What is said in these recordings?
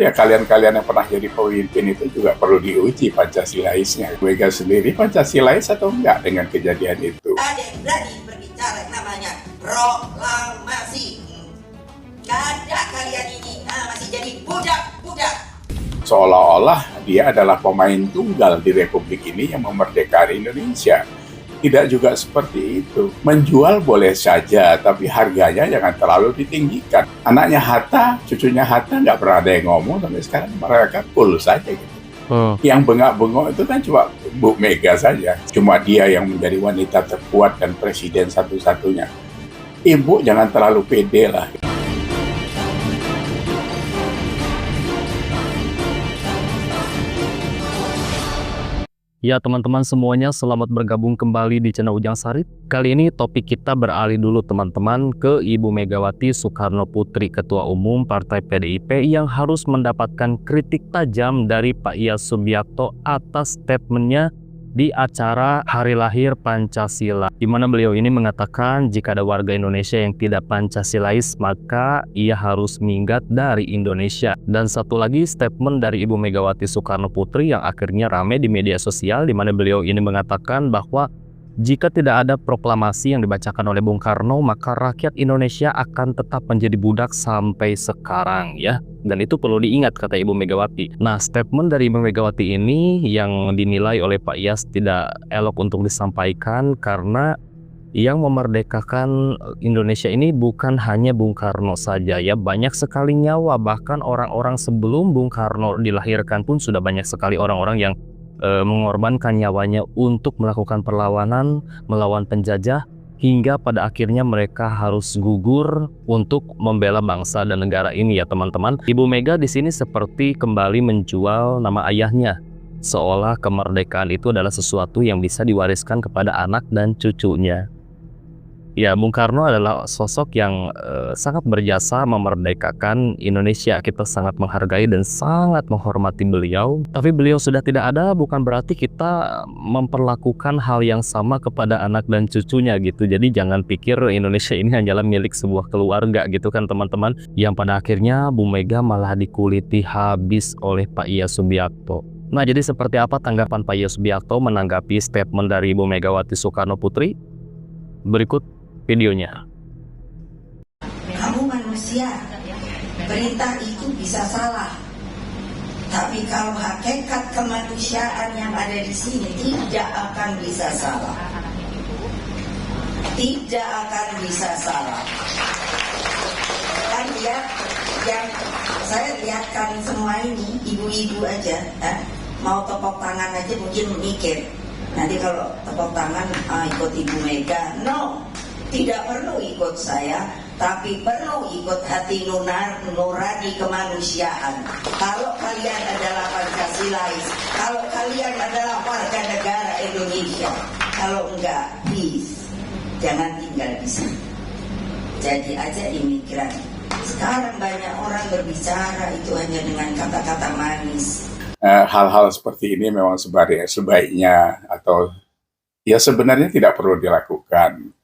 ya kalian-kalian yang pernah jadi pemimpin itu juga perlu diuji Pancasilaisnya. Mega sendiri Pancasilais atau enggak dengan kejadian itu? Ada yang berani berbicara namanya proklamasi. Gak ada kalian ini masih jadi budak-budak. Seolah-olah dia adalah pemain tunggal di Republik ini yang memerdekakan Indonesia. Tidak juga seperti itu. Menjual boleh saja, tapi harganya jangan terlalu ditinggikan. Anaknya Hatta, cucunya Hatta nggak pernah ada yang ngomong, sampai sekarang mereka cool saja gitu. Yang bengak-bengok itu kan cuma Bu Mega saja. Cuma dia yang menjadi wanita terkuat dan presiden satu-satunya. Ibu jangan terlalu pede lah. Ya teman-teman semuanya, selamat bergabung kembali di channel Ujang Sarit. Kali ini topik kita beralih dulu teman-teman ke Ibu Megawati Soekarno Putri, Ketua Umum Partai PDIP yang harus mendapatkan kritik tajam dari Pak Iyas Subiakto atas statementnya di acara Hari Lahir Pancasila, di mana beliau ini mengatakan jika ada warga Indonesia yang tidak Pancasilais maka ia harus minggat dari Indonesia. Dan satu lagi statement dari Ibu Megawati Soekarno Putri yang akhirnya ramai di media sosial, di mana beliau ini mengatakan bahwa jika tidak ada proklamasi yang dibacakan oleh Bung Karno maka rakyat Indonesia akan tetap menjadi budak sampai sekarang ya. Dan itu perlu diingat, kata Ibu Megawati. Nah, statement dari Ibu Megawati ini yang dinilai oleh Pak Iyas tidak elok untuk disampaikan karena yang memerdekakan Indonesia ini bukan hanya Bung Karno saja ya, banyak sekali nyawa, bahkan orang-orang sebelum Bung Karno dilahirkan pun sudah banyak sekali orang-orang yang mengorbankan nyawanya untuk melakukan perlawanan melawan penjajah, hingga pada akhirnya mereka harus gugur untuk membela bangsa dan negara ini ya teman-teman. Ibu Mega di sini seperti kembali menjual nama ayahnya, seolah kemerdekaan itu adalah sesuatu yang bisa diwariskan kepada anak dan cucunya. Ya, Bung Karno adalah sosok yang sangat berjasa memerdekakan Indonesia. Kita sangat menghargai dan sangat menghormati beliau. Tapi beliau sudah tidak ada, bukan berarti kita memperlakukan hal yang sama kepada anak dan cucunya gitu. Jadi jangan pikir Indonesia ini hanyalah milik sebuah keluarga gitu kan teman-teman. Yang pada akhirnya Bu Mega malah dikuliti habis oleh Pak Iyas Subiakto. Nah, jadi seperti apa tanggapan Pak Iyas Subiakto menanggapi statement dari Ibu Megawati Soekarno Putri? Berikut videonya. Kamu manusia, perintah itu bisa salah. Tapi kalau hakikat kemanusiaan yang ada di sini tidak akan bisa salah. Tidak akan bisa salah. Kan lihat, yang saya lihatkan semua ini, ibu-ibu aja, mau tepuk tangan aja mungkin mikir. Nanti kalau tepuk tangan ikut Ibu Mega, no. Tidak perlu ikut saya, tapi perlu ikut hati nurani kemanusiaan. Kalau kalian adalah Pancasilais, kalau kalian adalah warga negara Indonesia, kalau enggak, please, jangan tinggal di sini. Jadi aja imigran. Sekarang banyak orang berbicara itu hanya dengan kata-kata manis. Hal-hal seperti ini memang sebaiknya atau ya sebenarnya tidak perlu dilakukan.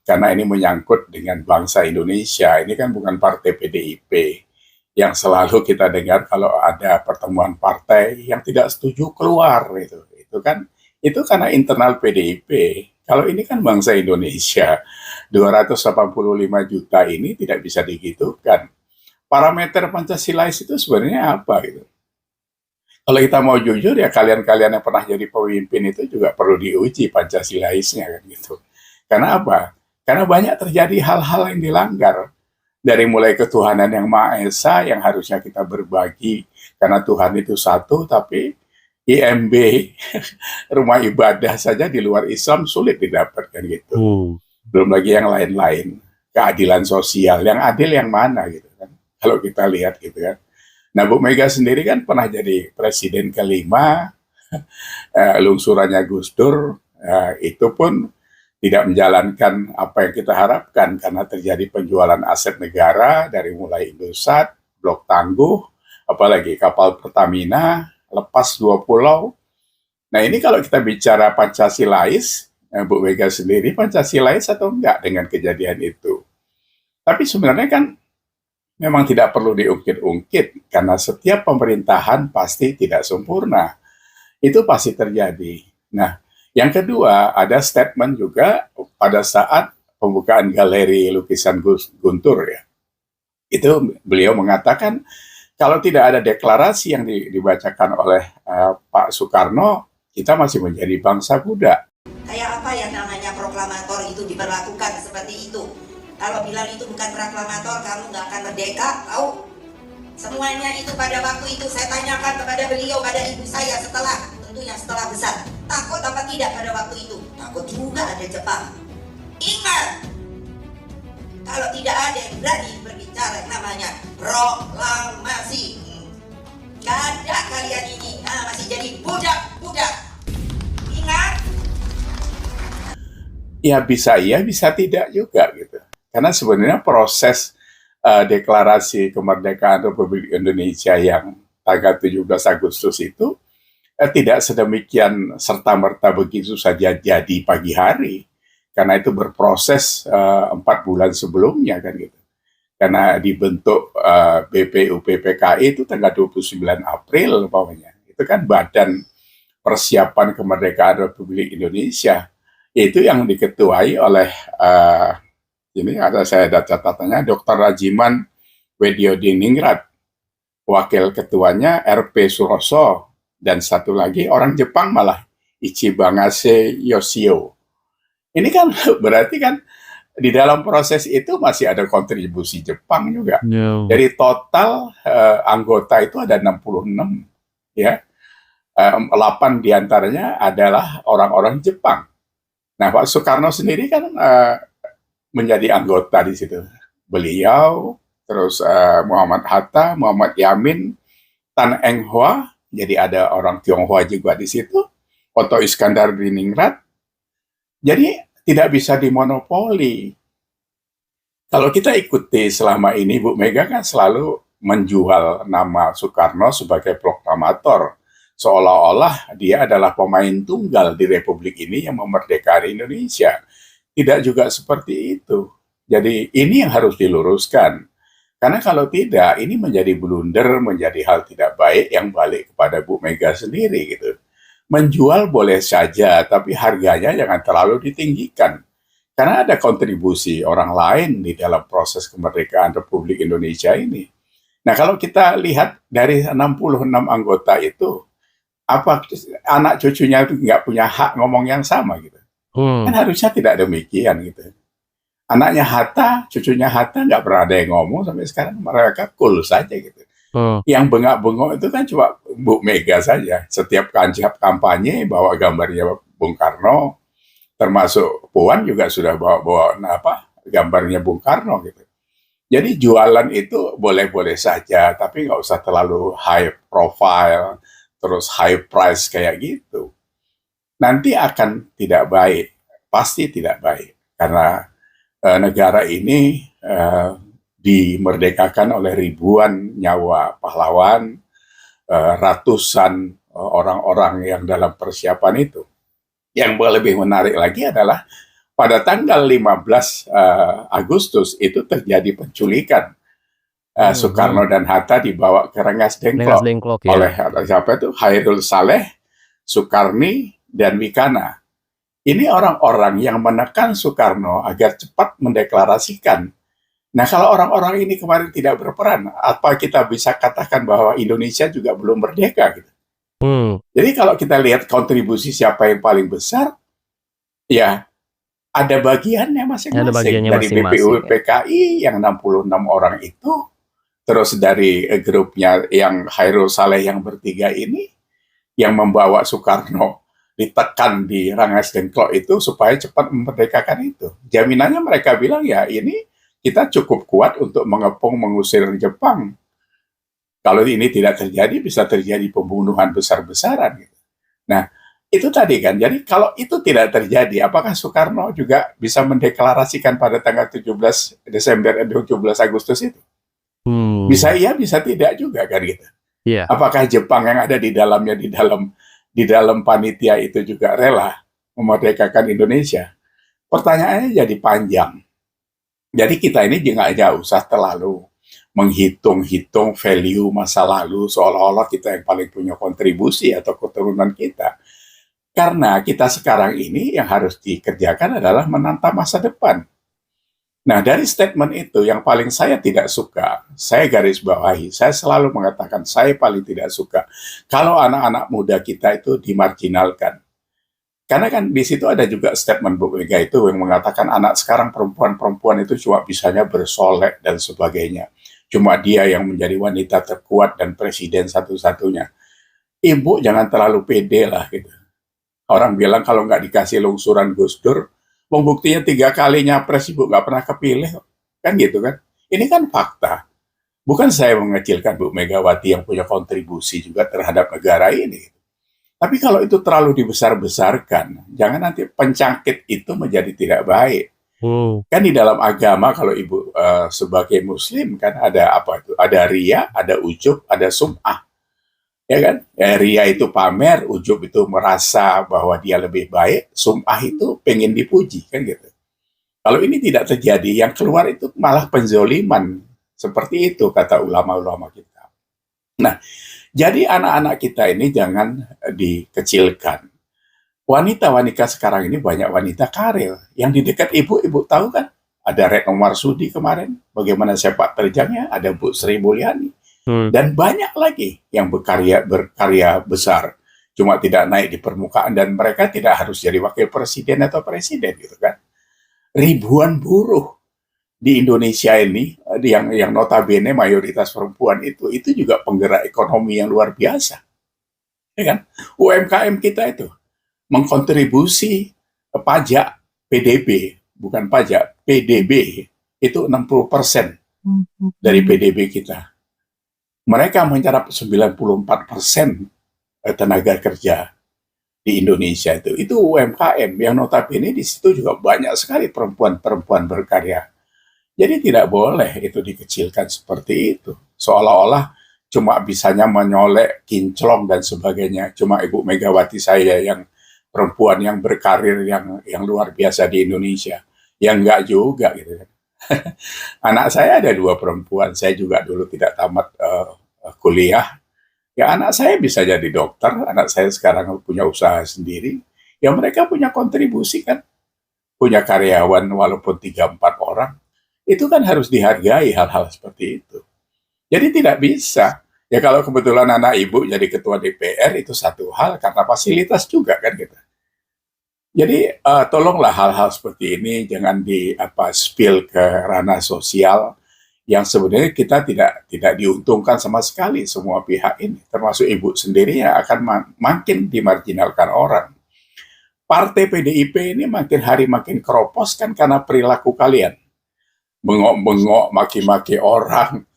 Karena ini menyangkut dengan bangsa Indonesia. Ini kan bukan partai PDIP yang selalu kita dengar kalau ada pertemuan partai yang tidak setuju keluar itu. Itu karena internal PDIP. Kalau ini kan bangsa Indonesia, 285 juta ini tidak bisa digitukan. Parameter Pancasilais itu sebenarnya apa gitu? Kalau kita mau jujur ya kalian-kalian yang pernah jadi pemimpin itu juga perlu diuji Pancasilaisnya kan gitu. Karena apa? Karena banyak terjadi hal-hal yang dilanggar. Dari mulai ketuhanan yang Maha Esa yang harusnya kita berbagi. Karena Tuhan itu satu, tapi IMB, rumah ibadah saja di luar Islam sulit didapatkan gitu. Belum lagi yang lain-lain. Keadilan sosial. Yang adil yang mana gitu kan. Kalau kita lihat gitu kan. Nah, Bu Mega sendiri kan pernah jadi presiden kelima. Lungsurannya Gus Dur. Itu pun tidak menjalankan apa yang kita harapkan karena terjadi penjualan aset negara dari mulai Indosat, Blok Tangguh, apalagi kapal Pertamina, lepas 2 pulau. Nah ini kalau kita bicara Pancasilais, Bu Mega sendiri Pancasilais atau enggak dengan kejadian itu. Tapi sebenarnya kan memang tidak perlu diungkit-ungkit, karena setiap pemerintahan pasti tidak sempurna. Itu pasti terjadi. Nah, yang kedua, ada statement juga pada saat pembukaan galeri lukisan Guntur ya. Itu beliau mengatakan kalau tidak ada deklarasi yang dibacakan oleh Pak Soekarno, kita masih menjadi bangsa Buddha. Kayak apa yang namanya proklamator itu diperlakukan seperti itu? Kalau bilang itu bukan proklamator, kamu nggak akan merdeka, tahu? Semuanya itu pada waktu itu saya tanyakan kepada beliau, pada ibu saya tentunya setelah besar. Takut apa tidak pada waktu itu? Takut juga ada Jepang. Ingat, kalau tidak ada yang berani berbicara yang namanya proklamasi, gak ada kalian ini, masih jadi budak-budak. Ingat. Ya bisa iya, bisa tidak juga gitu. Karena sebenarnya proses deklarasi kemerdekaan Republik Indonesia yang tanggal 17 Agustus itu tidak sedemikian serta-merta begitu saja jadi pagi hari. Karena itu berproses 4 bulan sebelumnya kan gitu. Karena dibentuk BPUPPKI itu tanggal 29 April umpamanya. Itu kan Badan Persiapan Kemerdekaan Republik Indonesia. Itu yang diketuai oleh ini saya ada catatannya, Dr. Rajiman Widyodiningrat, wakil ketuanya RP Suroso, dan satu lagi orang Jepang malah, Ichibangase Yoshio. Ini kan berarti kan di dalam proses itu masih ada kontribusi Jepang juga. Yeah. Dari total anggota itu ada 66, ya. 8 diantaranya adalah orang-orang Jepang. Nah, Pak Soekarno sendiri kan menjadi anggota di situ. Beliau, terus Muhammad Hatta, Muhammad Yamin, Tan Eng Hoa, jadi ada orang Tionghoa juga di situ, Otto Iskandar Diningrat. Jadi tidak bisa dimonopoli. Kalau kita ikuti selama ini, Bu Mega kan selalu menjual nama Soekarno sebagai proklamator, seolah-olah dia adalah pemain tunggal di Republik ini yang memerdekakan Indonesia. Tidak juga seperti itu. Jadi ini yang harus diluruskan. Karena kalau tidak, ini menjadi blunder, menjadi hal tidak baik yang balik kepada Bu Mega sendiri gitu. Menjual boleh saja, tapi harganya jangan terlalu ditinggikan. Karena ada kontribusi orang lain di dalam proses kemerdekaan Republik Indonesia ini. Nah, kalau kita lihat dari 66 anggota itu, apa anak cucunya itu nggak punya hak ngomong yang sama gitu? Kan harusnya tidak demikian gitu. Anaknya Hatta, cucunya Hatta nggak pernah ada yang ngomong sampai sekarang, mereka cool saja gitu. Yang bengak-bengok itu kan cuma Bu Mega saja. Setiap kampanye bawa gambarnya Bung Karno, termasuk Puan juga sudah bawa gambarnya Bung Karno gitu. Jadi jualan itu boleh-boleh saja, tapi nggak usah terlalu high profile, terus high price kayak gitu. Nanti akan tidak baik, pasti tidak baik, karena negara ini dimerdekakan oleh ribuan nyawa pahlawan, ratusan orang-orang yang dalam persiapan itu. Yang lebih menarik lagi adalah pada tanggal 15 Agustus itu terjadi penculikan. Soekarno dan Hatta dibawa ke Rengas Dengklok oleh siapa itu? Hairul Saleh, Soekarni, dan Wikana. Ini orang-orang yang menekan Soekarno agar cepat mendeklarasikan. Nah, kalau orang-orang ini kemarin tidak berperan, apa kita bisa katakan bahwa Indonesia juga belum merdeka gitu? Jadi kalau kita lihat kontribusi siapa yang paling besar, ya ada bagiannya masing-masing. Dari BPUPKI yang 66 orang itu, terus dari grupnya yang Hairul Saleh yang bertiga ini, yang membawa Soekarno ditekan di Rengas Dengklok itu supaya cepat memerdekakan itu. Jaminannya mereka bilang, ya ini kita cukup kuat untuk mengepung, mengusir Jepang. Kalau ini tidak terjadi, bisa terjadi pembunuhan besar-besaran. Gitu. Nah, itu tadi kan. Jadi kalau itu tidak terjadi, apakah Soekarno juga bisa mendeklarasikan pada tanggal 17 Desember 17 Agustus itu? Bisa iya, bisa tidak juga kan gitu. Yeah. Apakah Jepang yang ada di dalamnya di dalam panitia itu juga rela memerdekakan Indonesia? Pertanyaannya jadi panjang. Jadi kita ini nggak usah terlalu menghitung-hitung value masa lalu seolah-olah kita yang paling punya kontribusi atau keturunan kita. Karena kita sekarang ini yang harus dikerjakan adalah menata masa depan. Nah, dari statement itu yang paling saya tidak suka, saya garis bawahi, saya selalu mengatakan saya paling tidak suka kalau anak-anak muda kita itu dimarginalkan. Karena kan di situ ada juga statement Bu Mega itu yang mengatakan anak sekarang perempuan-perempuan itu cuma bisanya bersolek dan sebagainya. Cuma dia yang menjadi wanita terkuat dan presiden satu-satunya. Ibu jangan terlalu pede lah gitu. Orang bilang kalau nggak dikasih lungsuran Gus Dur, buktinya 3 kali nyapres Ibu nggak pernah kepilih. Kan gitu kan. Ini kan fakta. Bukan saya mengecilkan Bu Megawati yang punya kontribusi juga terhadap negara ini. Tapi kalau itu terlalu dibesar-besarkan, jangan nanti pencangkit itu menjadi tidak baik. Kan di dalam agama kalau Ibu sebagai Muslim kan ada apa itu? Ada ria, ada ujub, ada sum'ah. Ya kan? Ya, ria itu pamer, ujub itu merasa bahwa dia lebih baik, sum'ah itu pengen dipuji kan gitu. Kalau ini tidak terjadi, yang keluar itu malah penzoliman. Seperti itu kata ulama-ulama kita. Nah, jadi anak-anak kita ini jangan dikecilkan. Wanita-wanita sekarang ini banyak wanita karir. Yang di dekat ibu tahu kan? Ada Retno Marsudi kemarin, bagaimana sepak terjangnya, ada Bu Sri Mulyani. Dan banyak lagi yang berkarya besar. Cuma tidak naik di permukaan dan mereka tidak harus jadi wakil presiden atau presiden gitu kan. Ribuan buruh di Indonesia ini yang notabene mayoritas perempuan itu juga penggerak ekonomi yang luar biasa. Ya kan? UMKM kita itu mengkontribusi pajak PDB, bukan pajak, PDB itu 60% dari PDB kita. Mereka menyerap 94% tenaga kerja di Indonesia itu. Itu UMKM yang notabene di situ juga banyak sekali perempuan-perempuan berkarya. Jadi tidak boleh itu dikecilkan seperti itu. Seolah-olah cuma bisanya menyolek, kinclong dan sebagainya. Cuma Ibu Megawati saya yang perempuan yang berkarir yang luar biasa di Indonesia. Yang enggak juga gitu kan. Anak saya ada 2 perempuan. Saya juga dulu tidak tamat kuliah. Ya anak saya bisa jadi dokter. Anak saya sekarang punya usaha sendiri. Ya mereka punya kontribusi kan. Punya karyawan walaupun 3-4 orang. Itu kan harus dihargai hal-hal seperti itu. Jadi tidak bisa. Ya kalau kebetulan anak ibu jadi ketua DPR itu satu hal karena fasilitas juga kan gitu. Jadi tolonglah hal-hal seperti ini jangan spill ke ranah sosial yang sebenarnya kita tidak diuntungkan sama sekali semua pihak ini, termasuk ibu sendiri yang akan makin dimarginalkan orang. Partai PDIP ini makin hari makin keropos kan karena perilaku kalian. Bengok-bengok, maki-maki orang,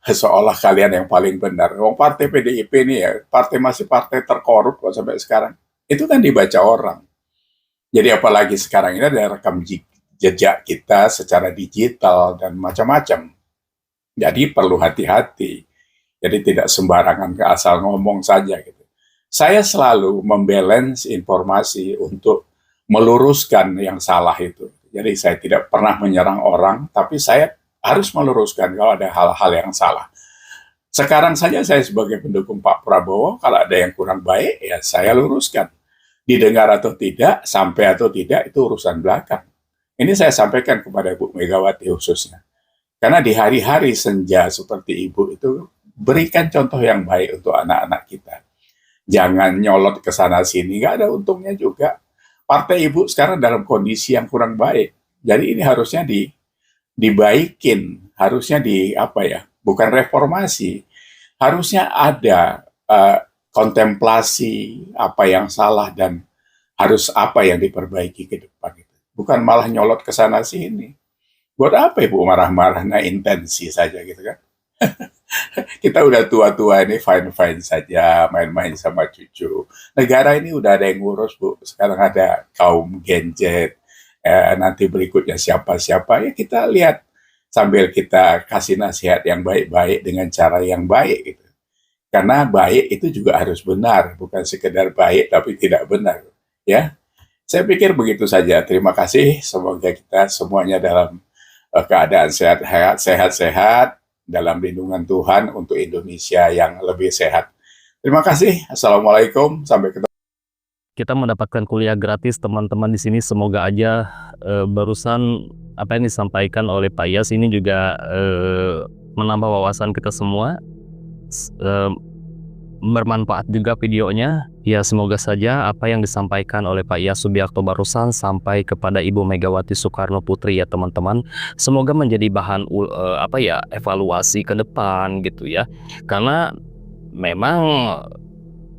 seolah kalian yang paling benar. Partai PDIP ini ya, masih partai terkorup kok sampai sekarang. Itu kan dibaca orang. Jadi apalagi sekarang ini ada rekam jejak kita secara digital dan macam-macam. Jadi perlu hati-hati. Jadi tidak sembarangan asal ngomong saja gitu. Saya selalu membalance informasi untuk meluruskan yang salah itu. Jadi saya tidak pernah menyerang orang, tapi saya harus meluruskan kalau ada hal-hal yang salah. Sekarang saja saya sebagai pendukung Pak Prabowo, kalau ada yang kurang baik, ya saya luruskan. Didengar atau tidak, sampai atau tidak, itu urusan belakang. Ini saya sampaikan kepada Bu Megawati khususnya. Karena di hari-hari senja seperti Ibu itu, berikan contoh yang baik untuk anak-anak kita. Jangan nyolot ke sana-sini, nggak ada untungnya juga. Partai Ibu sekarang dalam kondisi yang kurang baik. Jadi ini harusnya dibaikin, harusnya bukan reformasi. Harusnya ada kontemplasi apa yang salah dan harus apa yang diperbaiki ke depan itu. Bukan malah nyolot ke sana sini. Buat apa Ibu marah-marah? Nah, intensi saja gitu kan. Kita udah tua-tua ini fine-fine saja, main-main sama cucu. Negara ini udah ada yang ngurus, Bu. Sekarang ada kaum Gen Z, nanti berikutnya siapa-siapa, ya kita lihat sambil kita kasih nasihat yang baik-baik dengan cara yang baik gitu. Karena baik itu juga harus benar, bukan sekedar baik tapi tidak benar. Ya, saya pikir begitu saja. Terima kasih. Semoga kita semuanya dalam keadaan sehat-sehat dalam lindungan Tuhan untuk Indonesia yang lebih sehat. Terima kasih. Assalamualaikum. Sampai ketemu. Kita mendapatkan kuliah gratis teman-teman di sini. Semoga aja barusan apa yang disampaikan oleh Pak Yas ini juga menambah wawasan kita semua. Bermanfaat juga videonya. Ya, semoga saja apa yang disampaikan oleh Pak Yas Subiakto barusan sampai kepada Ibu Megawati Soekarno Putri ya teman-teman. Semoga menjadi bahan evaluasi ke depan gitu ya. Karena memang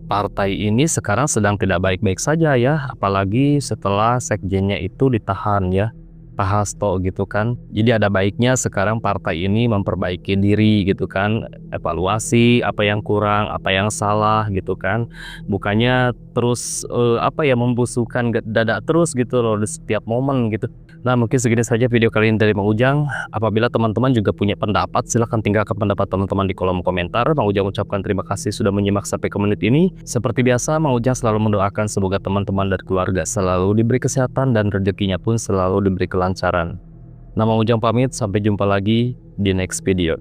partai ini sekarang sedang tidak baik-baik saja ya, apalagi setelah sekjennya itu ditahan ya, Pak Hasto gitu kan. Jadi ada baiknya sekarang partai ini memperbaiki diri gitu kan, evaluasi apa yang kurang, apa yang salah gitu kan. Bukannya terus membusukkan dada terus gitu loh di setiap momen gitu. Nah, mungkin segini saja video kali ini dari Mang Ujang. Apabila teman-teman juga punya pendapat, silahkan tinggalkan pendapat teman-teman di kolom komentar. Mang Ujang ucapkan terima kasih sudah menyimak sampai ke menit ini. Seperti biasa, Mang Ujang selalu mendoakan semoga teman-teman dan keluarga selalu diberi kesehatan dan rezekinya pun selalu diberi kelancaran. Nah, Mang Ujang pamit, sampai jumpa lagi di next video.